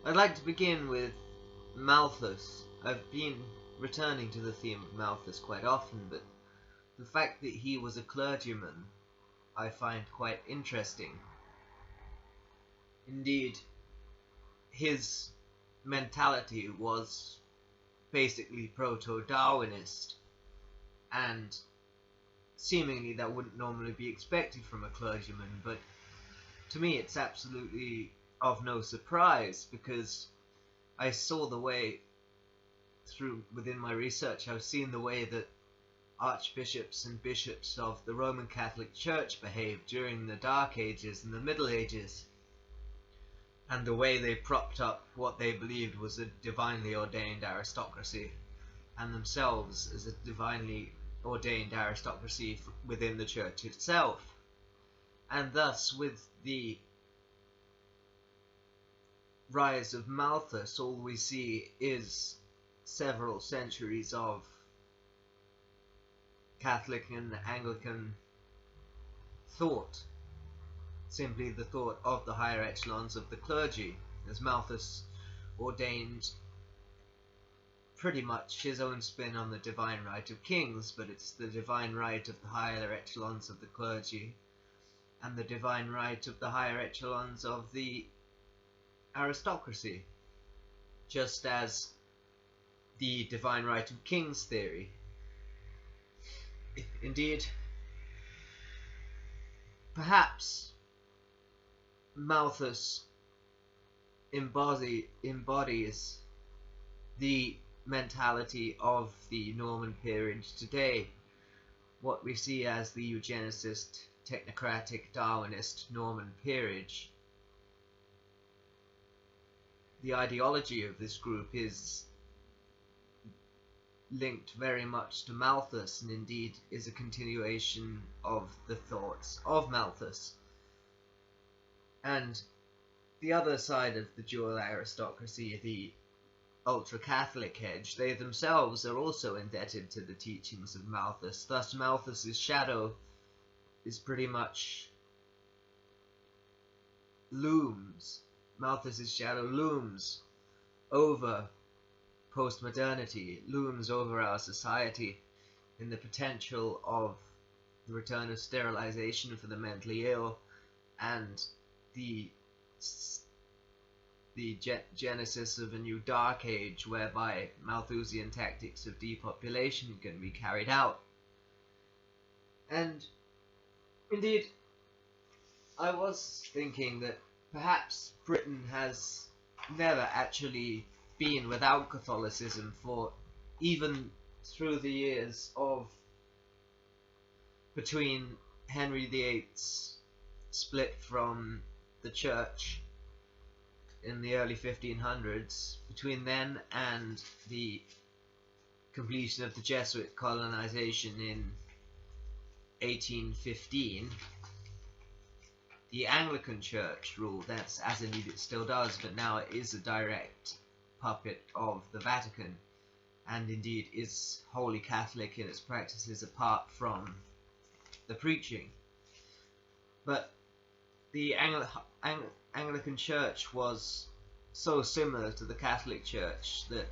I'd like to begin with Malthus. I've been returning to the theme of Malthus quite often, but the fact that he was a clergyman I find quite interesting. Indeed, his mentality was basically proto-Darwinist, and seemingly that wouldn't normally be expected from a clergyman, but to me it's absolutely of no surprise, because I saw the way within my research, I've seen the way that archbishops and bishops of the Roman Catholic Church behaved during the Dark Ages and the Middle Ages, and the way they propped up what they believed was a divinely ordained aristocracy, and themselves as a divinely ordained aristocracy within the church itself. And thus, with the rise of Malthus, all we see is several centuries of Catholic and Anglican thought, simply the thought of the higher echelons of the clergy, as Malthus ordained pretty much his own spin on the divine right of kings, but it's the divine right of the higher echelons of the clergy and the divine right of the higher echelons of the aristocracy, just as the divine right of kings theory. Indeed, perhaps Malthus embodies the mentality of the Norman period today, what we see as the eugenicist, technocratic, Darwinist Norman peerage. The ideology of this group is linked very much to Malthus, and indeed is a continuation of the thoughts of Malthus. And the other side of the dual aristocracy, the ultra-Catholic edge, they themselves are also indebted to the teachings of Malthus. Thus Malthus's shadow is pretty much Malthus's shadow looms over post-modernity, looms over our society in the potential of the return of sterilization for the mentally ill, and the genesis of a new dark age whereby Malthusian tactics of depopulation can be carried out. And indeed, I was thinking that perhaps Britain has never actually been without Catholicism, for even through the years of between Henry VIII's split from the church in the early 1500s, between then and the completion of the Jesuit colonization in 1815, the Anglican Church ruled, as indeed it still does, but now it is a direct puppet of the Vatican, and indeed is wholly Catholic in its practices apart from the preaching. But the Anglican Church was so similar to the Catholic Church that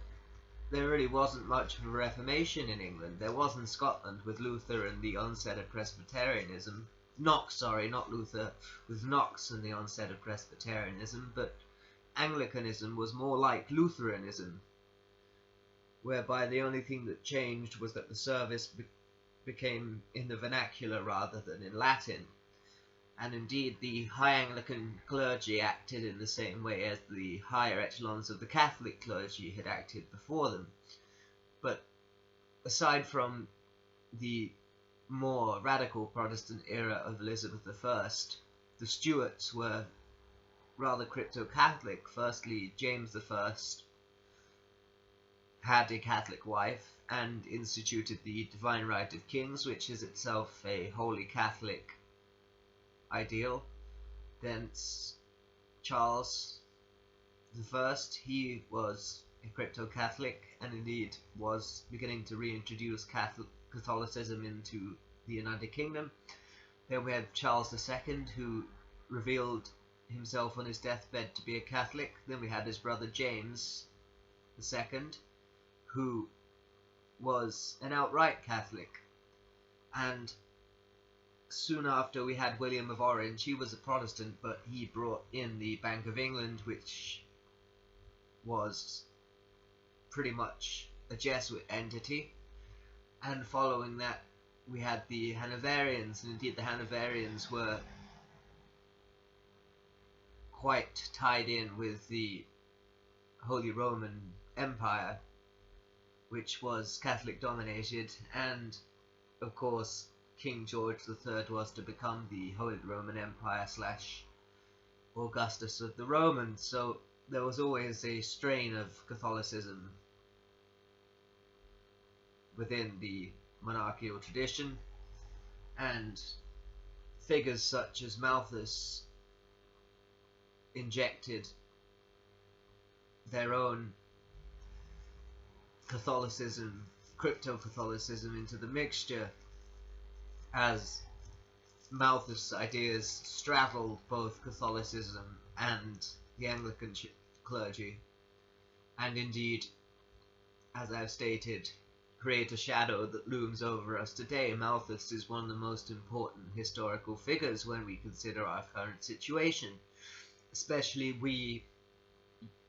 there really wasn't much of a Reformation in England. There was in Scotland with Luther and the onset of Presbyterianism. Knox, not Luther, with Knox and the onset of Presbyterianism, but Anglicanism was more like Lutheranism, whereby the only thing that changed was that the service became in the vernacular rather than in Latin. And indeed, the high Anglican clergy acted in the same way as the higher echelons of the Catholic clergy had acted before them. But aside from the more radical Protestant era of Elizabeth I, the Stuarts were rather crypto-Catholic. Firstly, James I had a Catholic wife and instituted the divine right of kings, which is itself a wholly Catholic ideal. Thence Charles I, he was a crypto-Catholic and indeed was beginning to reintroduce Catholicism into the United Kingdom. Then we had Charles II, who revealed himself on his deathbed to be a Catholic. Then we had his brother James II, who was an outright Catholic. And soon after we had William of Orange. He was a Protestant, but he brought in the Bank of England, which was pretty much a Jesuit entity. And following that, we had the Hanoverians, and indeed the Hanoverians were quite tied in with the Holy Roman Empire, which was Catholic dominated, and of course King George III was to become the Holy Roman Empire / Augustus of the Romans, so there was always a strain of Catholicism within the monarchical tradition, and figures such as Malthus injected their own Catholicism, crypto-Catholicism, into the mixture, as Malthus' ideas straddled both Catholicism and the Anglican clergy, and indeed, as I've stated, create a shadow that looms over us today. Malthus is one of the most important historical figures when we consider our current situation, especially we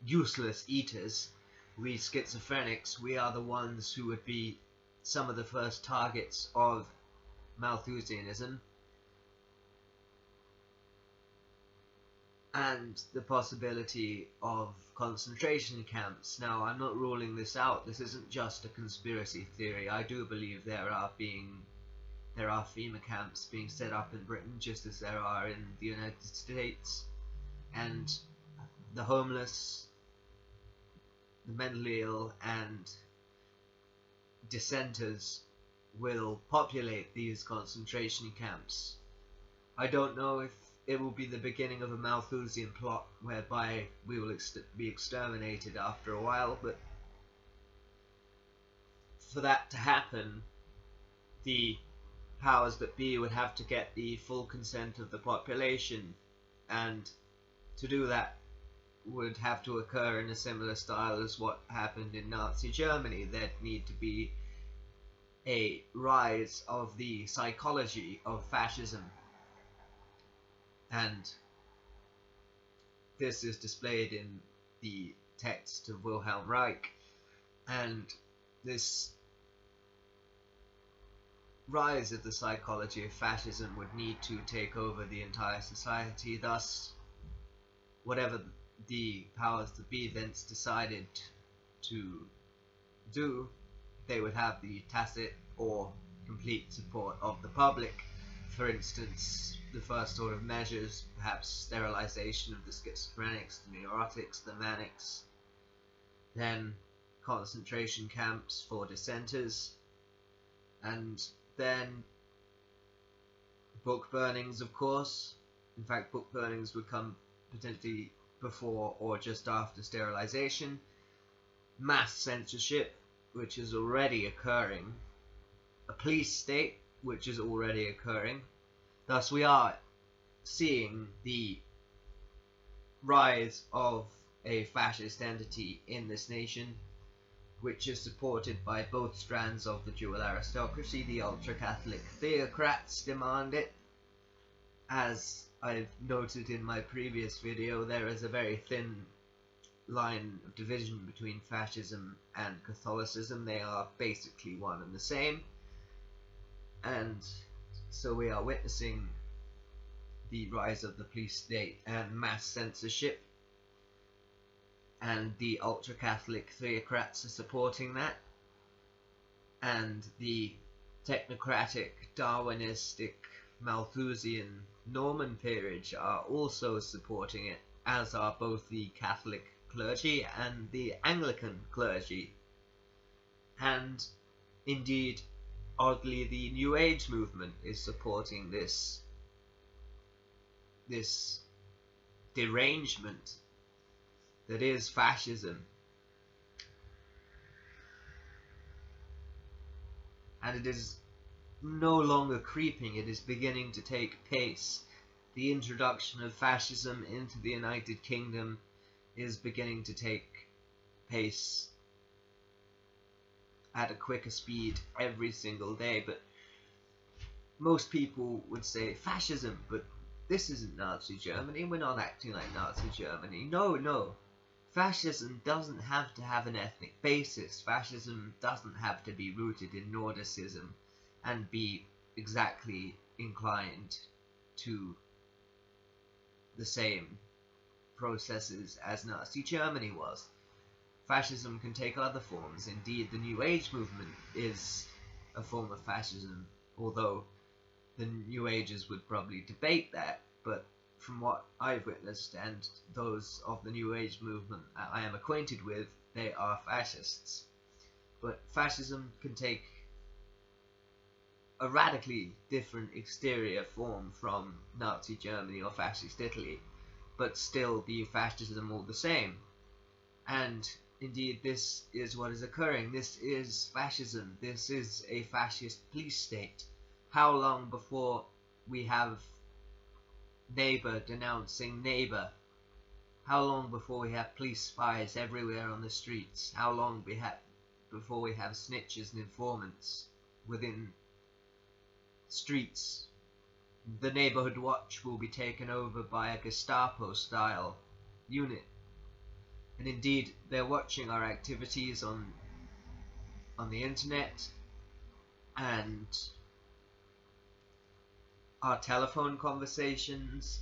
useless eaters, we schizophrenics. We are the ones who would be some of the first targets of Malthusianism and the possibility of concentration camps. Now, I'm not ruling this out. This isn't just a conspiracy theory. I do believe there are FEMA camps being set up in Britain, just as there are in the United States, and the homeless, the mentally ill, and dissenters will populate these concentration camps. I don't know if it will be the beginning of a Malthusian plot whereby we will be exterminated after a while, but for that to happen, the powers that be would have to get the full consent of the population, and to do that would have to occur in a similar style as what happened in Nazi Germany. There'd need to be a rise of the psychology of fascism, and this is displayed in the text of Wilhelm Reich, and this rise of the psychology of fascism would need to take over the entire society. Thus, whatever the powers that be thence decided to do, they would have the tacit or complete support of the public. For instance, the first sort of measures, perhaps sterilization of the schizophrenics, the neurotics, the manics, then concentration camps for dissenters, and then book burnings, of course. In fact, book burnings would come potentially before or just after sterilization. Mass censorship, which is already occurring. A police state, which is already occurring. Thus, we are seeing the rise of a fascist entity in this nation, which is supported by both strands of the dual aristocracy. The ultra-Catholic theocrats demand it. As I've noted in my previous video, there is a very thin line of division between fascism and Catholicism. They are basically one and the same. And so we are witnessing the rise of the police state and mass censorship, and the ultra-Catholic theocrats are supporting that, and the technocratic, Darwinistic, Malthusian Norman peerage are also supporting it, as are both the Catholic clergy and the Anglican clergy. And indeed, oddly, the New Age movement is supporting this derangement that is fascism. And it is no longer creeping, it is beginning to take pace. the introduction of fascism into the United Kingdom is beginning to take pace at a quicker speed every single day. But most people would say fascism, but this isn't Nazi Germany, we're not acting like Nazi Germany. No. Fascism doesn't have to have an ethnic basis. Fascism doesn't have to be rooted in Nordicism and be exactly inclined to the same processes as Nazi Germany was. Fascism can take other forms. Indeed, the New Age movement is a form of fascism, although the New Agers would probably debate that, but from what I've witnessed and those of the New Age movement I am acquainted with, they are fascists. But fascism can take a radically different exterior form from Nazi Germany or fascist Italy, but still be fascism all the same. And indeed, this is what is occurring. This is fascism. This is a fascist police state. How long before we have neighbour denouncing neighbour? How long before we have police spies everywhere on the streets? How long before we have snitches and informants within streets? The neighbourhood watch will be taken over by a Gestapo-style unit. And indeed, they're watching our activities on the internet and our telephone conversations,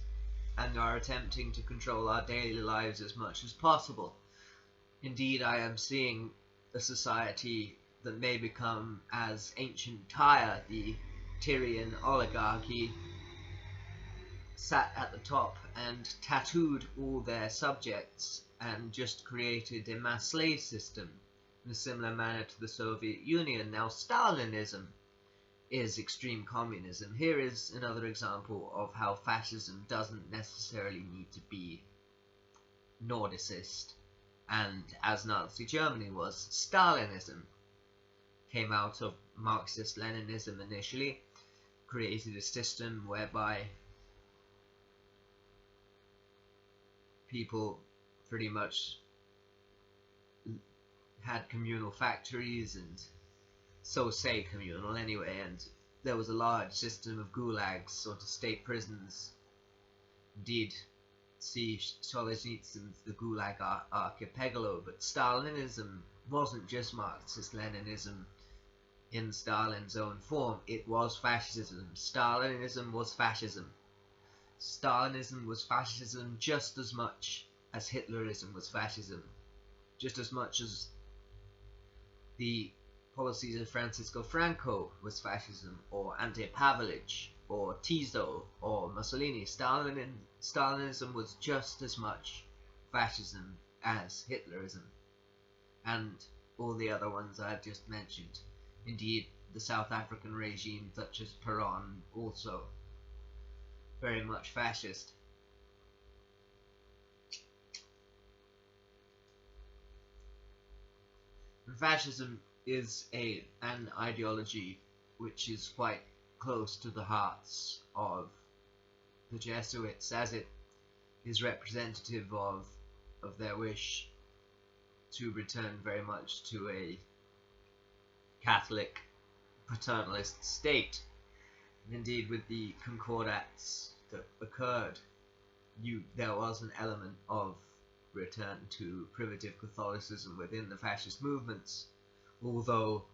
and are attempting to control our daily lives as much as possible. Indeed, I am seeing a society that may become as ancient Tyre, the Tyrian oligarchy, sat at the top and tattooed all their subjects and just created a mass slave system in a similar manner to the Soviet Union. Now, Stalinism is extreme communism. Here is another example of how fascism doesn't necessarily need to be Nordicist, and as Nazi Germany was. Stalinism came out of Marxist-Leninism initially, created a system whereby people pretty much had communal factories, and so say communal anyway, and there was a large system of gulags, sort of state prisons. Indeed, see Solzhenitsyn's The Gulag Archipelago, but Stalinism wasn't just Marxist-Leninism in Stalin's own form, it was fascism. Stalinism was fascism. Stalinism was fascism just as much as Hitlerism was fascism, just as much as the policies of Francisco Franco was fascism, or Ante Pavelic, or Tiso, or Mussolini. Stalinism was just as much fascism as Hitlerism, and all the other ones I've just mentioned. Indeed, the South African regime, such as Peron, also very much fascist. And fascism is an ideology which is quite close to the hearts of the Jesuits, as it is representative of their wish to return very much to a Catholic paternalist state. And indeed, with the concordats that occurred, there was an element of return to primitive Catholicism within the fascist movements, although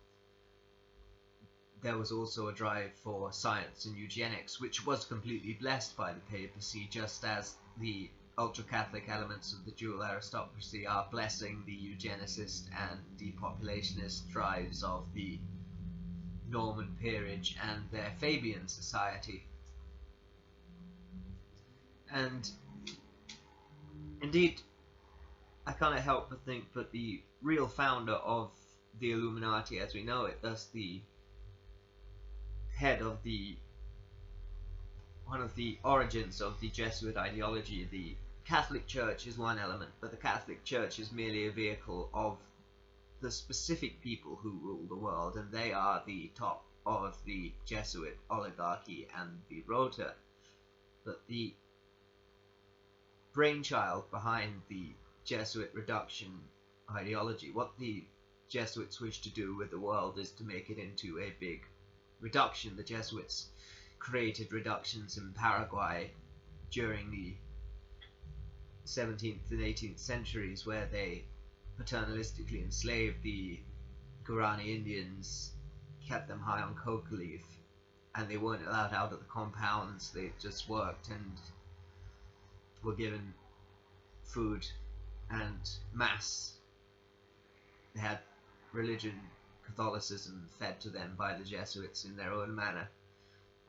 there was also a drive for science and eugenics, which was completely blessed by the papacy, just as the ultra-Catholic elements of the dual-aristocracy are blessing the eugenicist and depopulationist drives of the Norman peerage and their Fabian society. And indeed, I cannot help but think that the real founder of the Illuminati as we know it, thus the head of one of the origins of the Jesuit ideology, the Catholic Church is one element, but the Catholic Church is merely a vehicle of the specific people who rule the world, and they are the top of the Jesuit oligarchy and the Rota. but the brainchild behind the Jesuit reduction ideology, what the Jesuits wish to do with the world, is to make it into a big reduction. The Jesuits created reductions in Paraguay during the 17th and 18th centuries, where they paternalistically enslaved the Guarani Indians, kept them high on coca leaf, and they weren't allowed out of the compounds. They just worked and were given food and mass. They had religion, Catholicism, fed to them by the Jesuits in their own manner.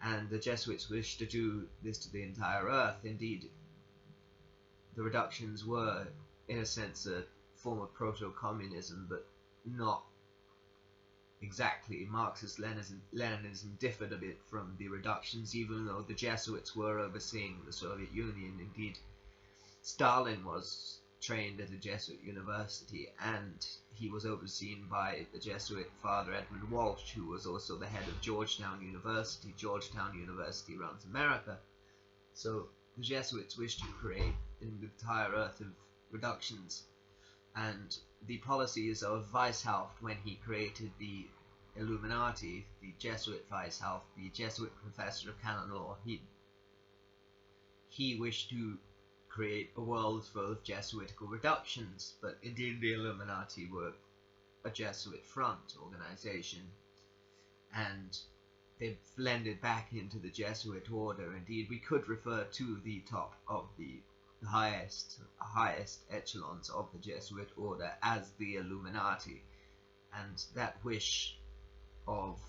And the Jesuits wished to do this to the entire earth. Indeed, the reductions were, in a sense, a form of proto-communism, but not exactly. Marxist-Leninism differed a bit from the reductions, even though the Jesuits were overseeing the Soviet Union. Indeed, Stalin was trained at a Jesuit university, and he was overseen by the Jesuit Father Edmund Walsh, who was also the head of Georgetown University. Georgetown University runs America. So the Jesuits wished to create an entire earth of reductions, and the policies of Weishaupt, when he created the Illuminati, the Jesuit Weishaupt, the Jesuit professor of canon law, he wished to create a world full of Jesuitical reductions, but indeed the Illuminati were a Jesuit front organization, and they blended back into the Jesuit order. Indeed, we could refer to the top of the highest echelons of the Jesuit order as the Illuminati, and that wish of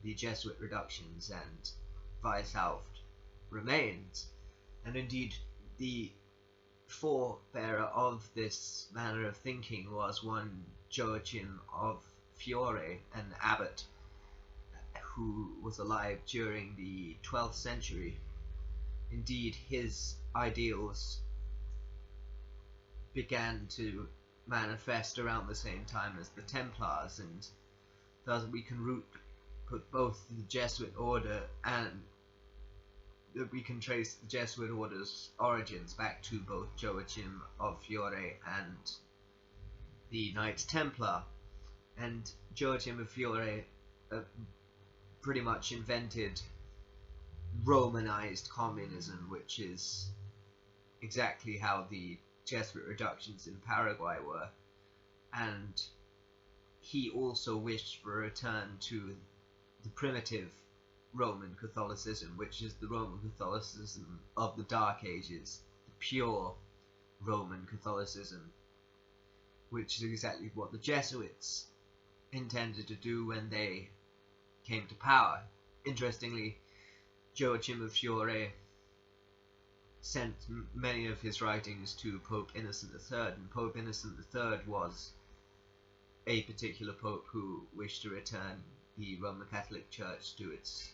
the Jesuit reductions and Weishaupt remains. And indeed, the forebearer of this manner of thinking was one Joachim of Fiore, an abbot who was alive during the 12th century. Indeed, his ideals began to manifest around the same time as the Templars, and thus we can put both the Jesuit order and we can trace the Jesuit order's origins back to both Joachim of Fiore and the Knights Templar. And Joachim of Fiore pretty much invented Romanised Communism, which is exactly how the Jesuit reductions in Paraguay were. And he also wished for a return to the primitive Roman Catholicism, which is the Roman Catholicism of the Dark Ages, the pure Roman Catholicism, which is exactly what the Jesuits intended to do when they came to power. Interestingly, Joachim of Fiore sent many of his writings to Pope Innocent III, and Pope Innocent III was a particular pope who wished to return the Roman Catholic Church to its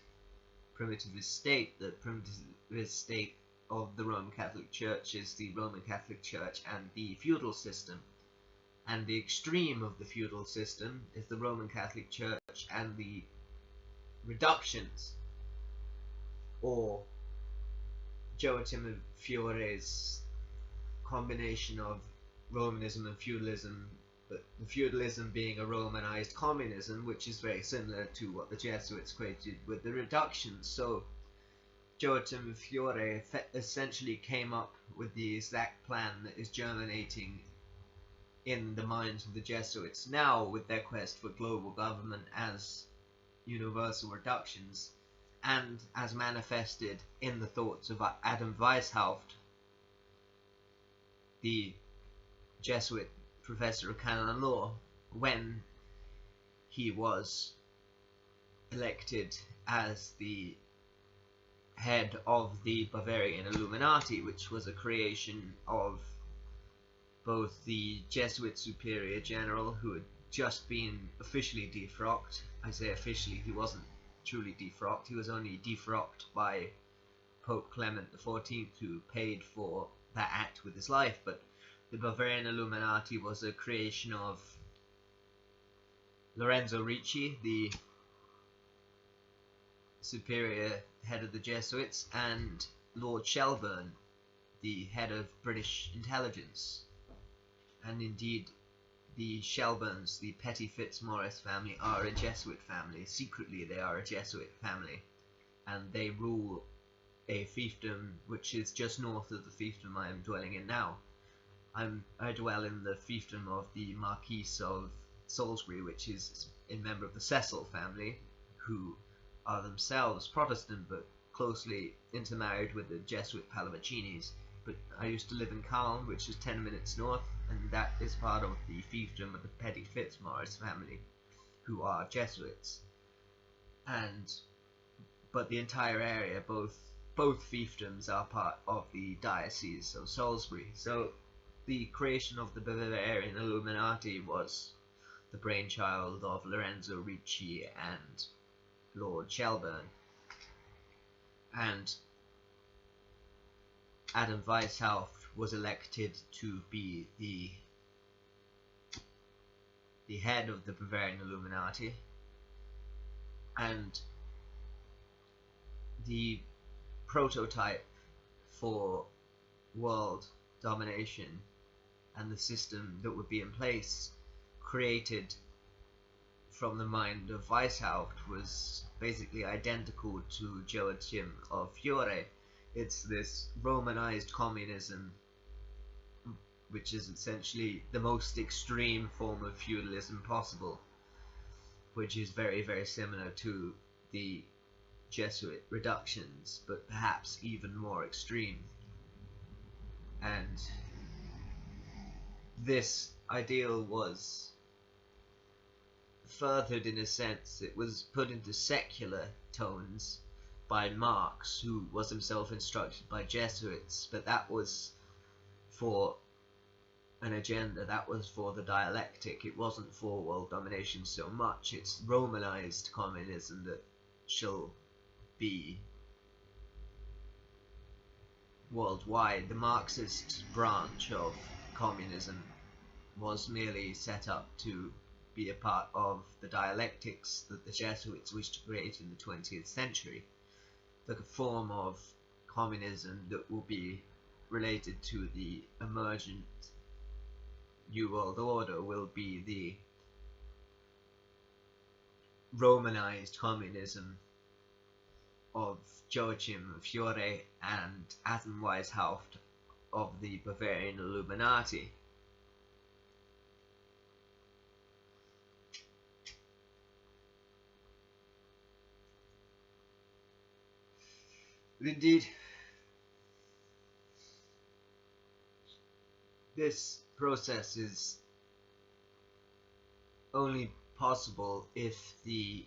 primitivist state. The primitivist state of the Roman Catholic Church is the Roman Catholic Church and the feudal system, and the extreme of the feudal system is the Roman Catholic Church and the reductions, or Joachim of Fiore's combination of Romanism and feudalism, but the feudalism being a Romanized communism, which is very similar to what the Jesuits created with the reductions. So Joachim of Fiore essentially came up with the exact plan that is germinating in the minds of the Jesuits now, with their quest for global government as universal reductions, and as manifested in the thoughts of Adam Weishaupt, the Jesuit professor of canon law, when he was elected as the head of the Bavarian Illuminati, which was a creation of both the Jesuit Superior General, who had just been officially defrocked. I say officially, he wasn't truly defrocked, he was only defrocked by Pope Clement XIV, who paid for that act with his life. But the Bavarian Illuminati was a creation of Lorenzo Ricci, the superior head of the Jesuits, and Lord Shelburne, the head of British intelligence. And indeed, the Shelburnes, the Petty Fitzmaurice family, are a Jesuit family. Secretly, they are a Jesuit family, and they rule a fiefdom which is just north of the fiefdom I am dwelling in now. I dwell in the fiefdom of the Marquis of Salisbury, which is a member of the Cecil family, who are themselves Protestant but closely intermarried with the Jesuit Pallavicinis. But I used to live in Calne, which is 10 minutes north, and that is part of the fiefdom of the Petty Fitzmaurice family, who are Jesuits. But the entire area, both fiefdoms, are part of the Diocese of Salisbury. So the creation of the Bavarian Illuminati was the brainchild of Lorenzo Ricci and Lord Shelburne. And Adam Weishaupt was elected to be the head of the Bavarian Illuminati, and the prototype for world domination and the system that would be in place created from the mind of Weishaupt was basically identical to Joachim of Fiore. It's this Romanised communism, which is essentially the most extreme form of feudalism possible, which is very, very similar to the Jesuit reductions, but perhaps even more extreme. And this ideal was furthered in a sense. It was put into secular tones by Marx, who was himself instructed by Jesuits, but that was for an agenda, that was for the dialectic. It wasn't for world domination so much. It's Romanized communism that shall be worldwide. The Marxist branch of communism was merely set up to be a part of the dialectics that the Jesuits wished to create in the 20th century. The form of communism that will be related to the emergent New World Order will be the Romanized communism of Joachim of Fiore and Adam Weishaupt of the Bavarian Illuminati. Indeed, this process is only possible if the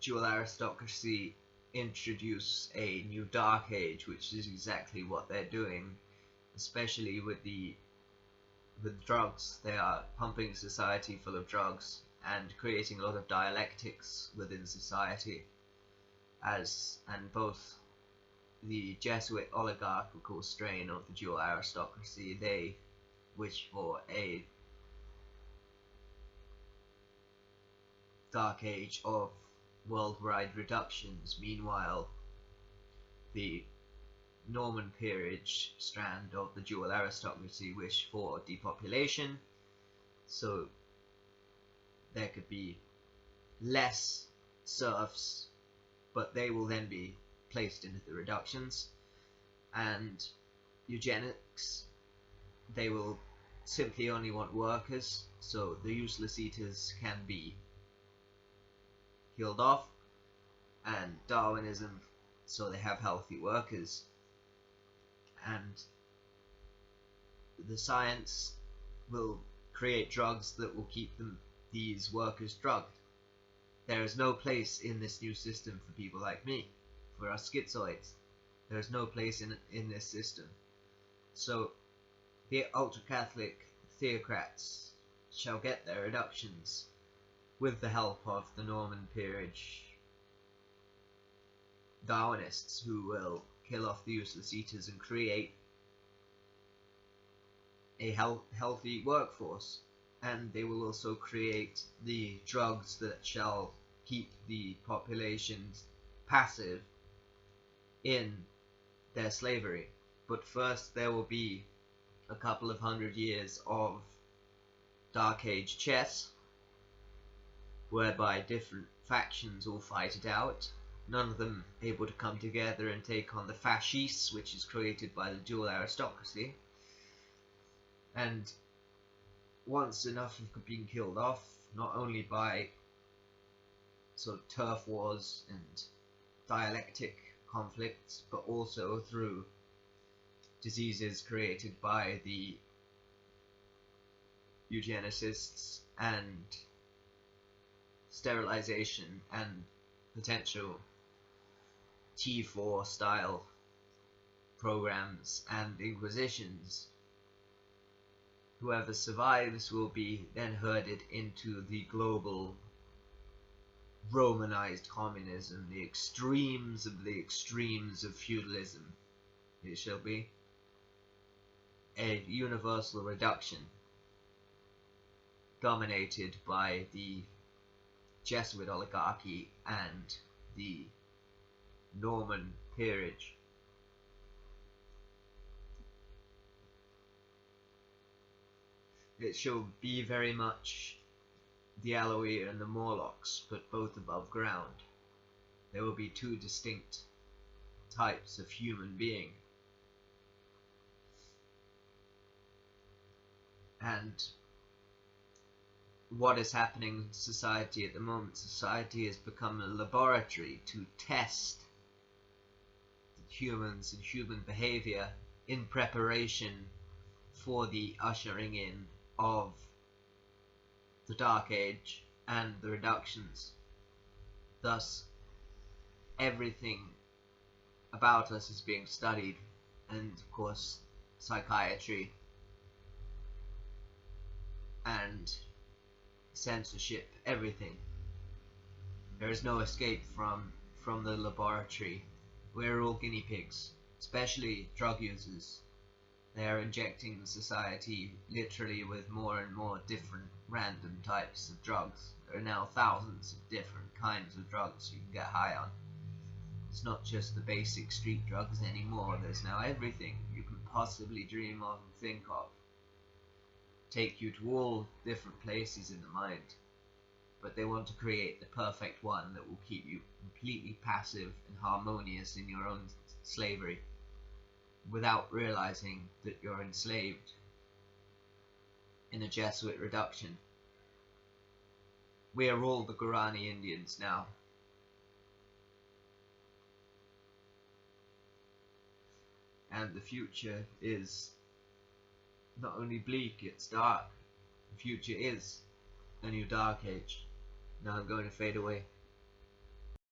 dual aristocracy introduce a new dark age, which is exactly what they're doing, especially with drugs. They are pumping society full of drugs and creating a lot of dialectics within society, and both the Jesuit oligarchical strain of the dual aristocracy, they wish for a dark age of worldwide reductions. Meanwhile, the Norman peerage strand of the dual aristocracy wish for depopulation, so there could be less serfs, but they will then be placed into the reductions. And eugenics, they will simply only want workers, so the useless eaters can be killed off. And Darwinism, so they have healthy workers. And the science will create drugs that will keep these workers drugged. There is no place in this new system for people like me, for us schizoids. There is no place in this system. So the ultra-Catholic theocrats shall get their reductions with the help of the Norman peerage Darwinists, who will kill off the useless eaters and create a healthy workforce. And they will also create the drugs that shall keep the population passive in their slavery. But first there will be a couple of 100 years of Dark Age chess, whereby different factions all fight it out, none of them able to come together and take on the Fascists, which is created by the dual-aristocracy. And once enough have been killed off, not only by sort of turf wars and dialectic conflicts, but also through diseases created by the eugenicists and sterilization and potential T4 style programs and inquisitions, whoever survives will be then herded into the global Romanised Communism, the extremes of feudalism. It shall be a universal reduction dominated by the Jesuit oligarchy and the Norman peerage. It shall be very much the Aloe and the Morlocks, but both above ground. There will be two distinct types of human being. And what is happening in society at the moment? Society has become a laboratory to test humans and human behavior in preparation for the ushering in of the Dark Age and the reductions. Thus, everything about us is being studied, and of course psychiatry and censorship, everything. There is no escape from the laboratory. We're all guinea pigs, especially drug users. They are injecting the society literally with more and more different random types of drugs. There are now thousands of different kinds of drugs you can get high on. It's not just the basic street drugs anymore. There's now everything you can possibly dream of and think of. Take you to all different places in the mind. But they want to create the perfect one that will keep you completely passive and harmonious in your own slavery, without realizing that you're enslaved in a Jesuit reduction. We are all the Guarani Indians now. And the future is not only bleak, it's dark. The future is a new Dark Age. Now I'm going to fade away.